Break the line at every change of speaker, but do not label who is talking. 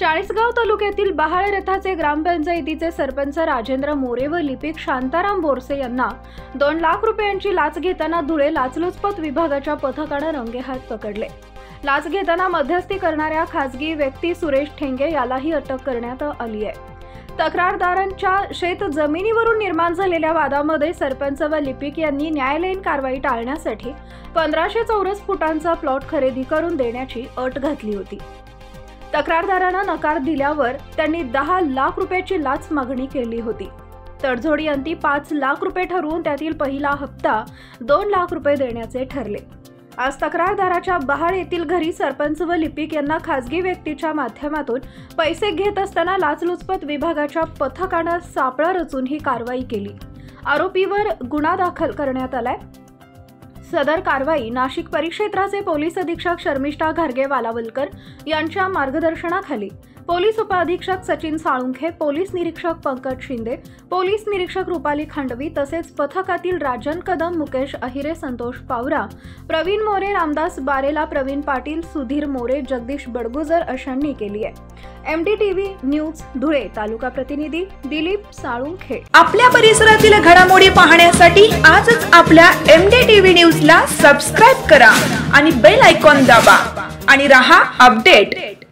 चाळीसगाव तालुक्यातील बहाळ रथाचे ग्रामपंचायतीचे सरपंच राजेंद्र मोरे व लिपिक शांताराम बोरसे यांना 2 लाख रुपयांची लाच घेताना धुळे लाचलुचपत विभागाच्या पथकाने रंगेहात पकडले। लाच घेताना मध्यस्थी करणाऱ्या खासगी व्यक्ती सुरेश ठेंगे यालाही अटक करण्यात आली आहे। तक्रारदारांच्या शेत जमिनीवरून निर्माण झालेल्या वादामध्ये सरपंच व लिपिक यांनी न्यायालयीन कारवाई टाळण्यासाठी 1500 चौरस फुटांचा प्लॉट खरेदी करून देण्याची अट घातली होती। तक्रारदारांना नकार दिल्यावर त्यांनी 10 लाख रुपयाची लाच मागणी केली होती। तडजोडी अंती 5 लाख रुपये ठरवून त्यातील पहिला हप्ता 2 लाख रुपये देण्याचे ठरले। आज तक्रारदाराच्या बहाळ येथील घरी सरपंच व लिपिक यांना खासगी व्यक्तीच्या माध्यमातून पैसे घेत असताना लाचलुचपत विभागाच्या पथकाने सापळा रचून ही कारवाई केली। आरोपीवर गुन्हा दाखल करण्यात आलाय। सदर कारवाई नाशिक परिक्षेत्राचे पोलीस अधीक्षक शर्मिष्ठा घारगे वालावलकर यांच्या मार्गदर्शनाखाली पोलीस उपअधीक्षक सचिन साळुंखे, पोलीस निरीक्षक पंकज शिंदे, पोलीस निरीक्षक रुपाली खांडवी तसेच पथकातील राजन कदम, मुकेश अहिरे, संतोष पावरा, प्रवीण मोरे, रामदास बारेला, प्रवीण पाटील, सुधीर मोरे, जगदीश बडगुजर अशांनी केली आहे। MDTV न्यूज धुळे तालुका प्रतिनिधी दिलीप साळुंखे।
आपल्या परिसरातील घडामोडी पाहण्यासाठी आजच आपल्या MDTV न्यूजला सबस्क्राइब करा आणि बेल आयकॉन दाबा आणि रहा अपडेट।